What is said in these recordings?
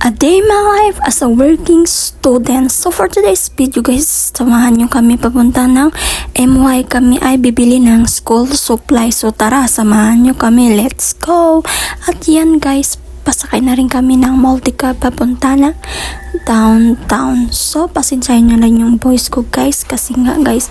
A day in my life as a working student. So for today's video guys, samahan nyo kami papunta ng MY. Kami ay bibili ng school supply. So tara, samahan nyo kami. Let's go! At yan guys, pasakay na rin kami ng multi-cab papunta ng downtown. So pasensyahin nyo lang yung voice ko guys, kasi nga guys,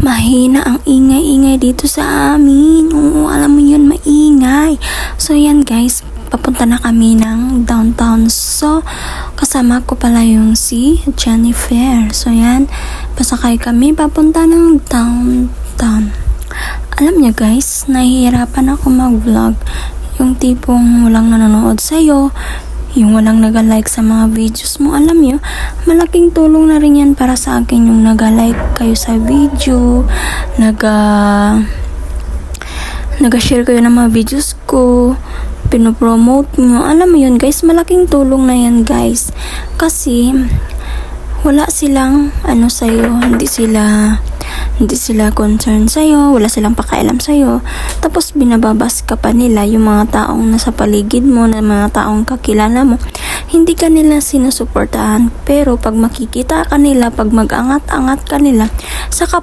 mahina ang ingay-ingay dito sa amin. Oo, alam mo yun, maingay. So yan guys, papunta na kami ng downtown. So, kasama ko pala yung si Jennifer. So, yan. Pasakay kami papunta ng downtown. Alam niyo guys, nahihirapan ako mag-vlog. Yung tipong walang nanonood sa'yo, yung walang nag-like sa mga videos mo. Alam niyo, malaking tulong na rin yan para sa akin yung nag-like kayo sa video, nag-share kayo ng mga videos ko, pinopromote nyo. Alam mo yun guys, malaking tulong na yan guys, kasi wala silang sa'yo, hindi sila concerned sa'yo, wala silang pakialam sa'yo, tapos binababas ka pa nila yung mga taong nasa paligid mo, na mga taong kakilala mo, hindi ka nila sinusuportahan. Pero pag makikita ka nila, pag mag-angat-angat ka nila, saka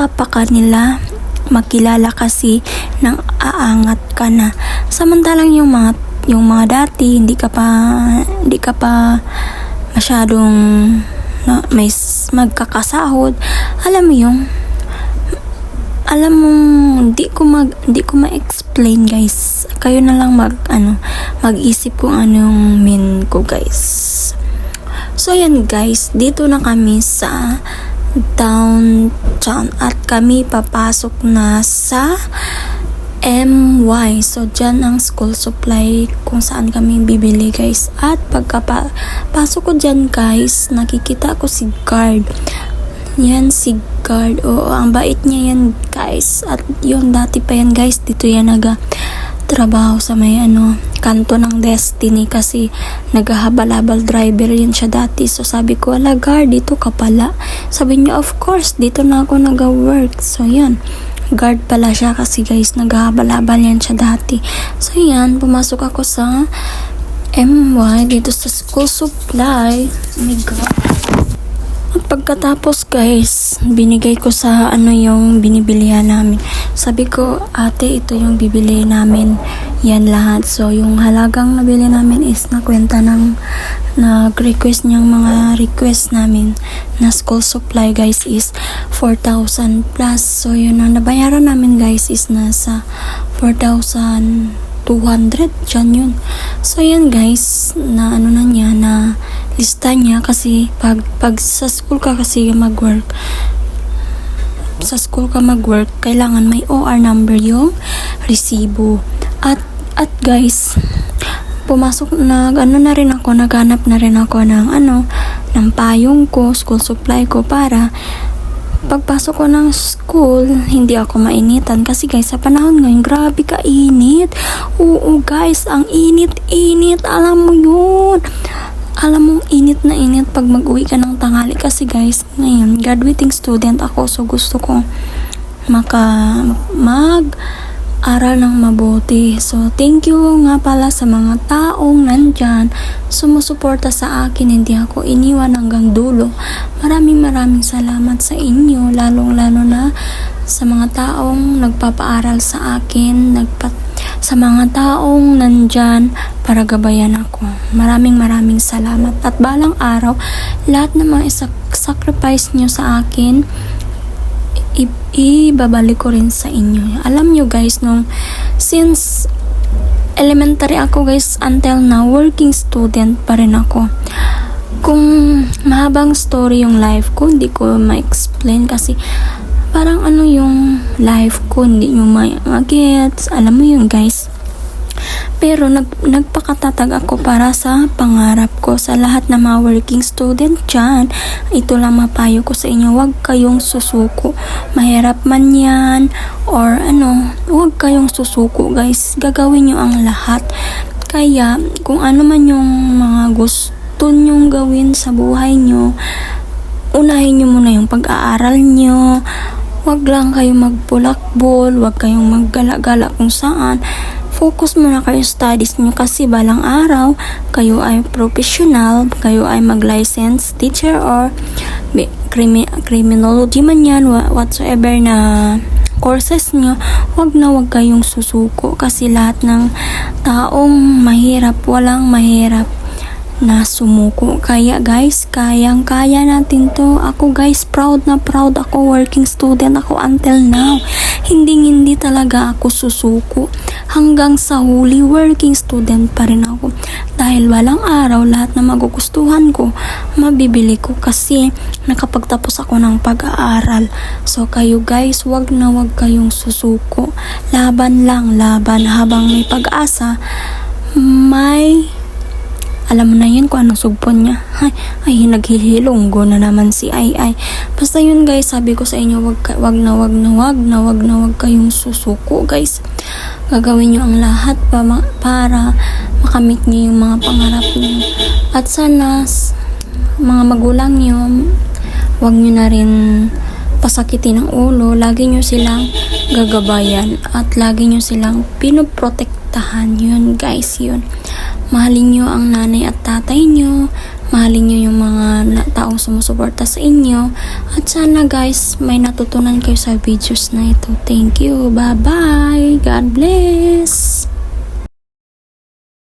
pa kanila makilala, kasi nang aangat ka na. Samantalang yung mga dati hindi ka pa masyadong may magkakasahod. Alam mo hindi ko ma-explain guys. Kayo na lang mag-isip kung anong mean ko guys. So yan guys, dito na kami sa downtown at kami papasok na sa MY. So dyan ang school supply kung saan kami bibili guys. At pagkapasok ko dyan guys, nakikita ko si guard. Yan si guard. Oo, ang bait niya yan guys. At yun, dati pa yan guys, dito yan trabaho sa may kanto ng Destiny, kasi naghahabal-habal driver yan siya dati. So sabi ko, ala guard, dito ka pala. Sabi niya, of course, dito na ako nag-work. So yan, guard pala siya, kasi guys, naghahabal-habal yan siya dati. So yan, pumasok ako sa MY, dito sa school supply. Oh my god. At pagkatapos guys, binigay ko sa yung binibilihan namin. Sabi ko, ate, ito yung bibili namin yan lahat. So yung halagang nabili namin is nakwenta ng nag-request niyang mga request namin na school supply guys is 4,000 plus. So yun, ang nabayaran namin guys is nasa 4,200 dyan yun. So yan guys, na lista niya, kasi pag sa school ka kasi mag-work, kailangan may OR number yung resibo. At guys, pumasok naghanap na rin ako ng payong ko, school supply ko, para pagpasok ko ng school, hindi ako mainitan. Kasi guys, sa panahon ngayon, grabe ka init. Oo guys, ang init. Alam mo yun. Alam mo, init na init pag mag-uwi ka ng tanghali. Kasi guys, ngayon, graduating student ako. So gusto ko mag-aral ng mabuti. So thank you nga pala sa mga taong nandyan, sumusuporta sa akin. Hindi ako iniwan hanggang dulo. Maraming salamat sa inyo, lalong-lalo na sa mga taong nagpapaaral sa akin, sa mga taong nandyan para gabayan ako. Maraming salamat. At balang araw, lahat ng mga sacrifice nyo sa akin, ibabalik ko rin sa inyo. Alam nyo guys, since elementary ako guys, until now, working student pa rin ako. Kung mahabang story yung life ko, hindi ko ma-explain, kasi parang yung life ko, hindi nyo ma-gets. Alam mo yun guys. Pero nagpakatatag ako para sa pangarap ko. Sa lahat ng mga working student dyan, ito lang mapayo ko sa inyo, huwag kayong susuko. Mahirap man yan or huwag kayong susuko guys. Gagawin nyo ang lahat. Kaya kung ano man yung mga gusto nyong gawin sa buhay nyo, unahin nyo muna yung pag-aaral nyo. Huwag lang kayong magpulakbol, huwag kayong maggala-gala kung saan. focus muna kayo sa studies nyo kasi balang araw kayo ay professional, kayo ay mag-license teacher or criminology man yan, whatsoever na courses nyo, wag kayong susuko kasi lahat ng taong mahirap, walang mahirap na sumuko. Kaya guys, kayang-kaya natin to. Ako guys, proud na proud ako, working student ako until now. Hindi talaga ako susuko. Hanggang sa huli, working student pa rin ako. Dahil walang araw, lahat na magugustuhan ko, mabibili ko kasi nakapagtapos ako ng pag-aaral. So kayo guys, wag kayong susuko. Laban lang, laban habang may pag-asa. Alam mo na yun kung anong sugpon niya. Ay, naghihilonggo na naman si Ay. Basta yun guys, sabi ko sa inyo, wag kayong susuko guys. Gagawin nyo ang lahat para makamit nyo yung mga pangarap nyo. At sana, mga magulang nyo, wag nyo na rin pasakitin ang ulo. Lagi nyo silang gagabayan at lagi nyo silang pinoprotektahan. Yun guys, yun. Mahalin nyo ang nanay at tatay nyo. Mahalin nyo yung mga taong sumusuporta sa inyo. At sana guys, may natutunan kayo sa videos na ito. Thank you. Bye-bye. God bless.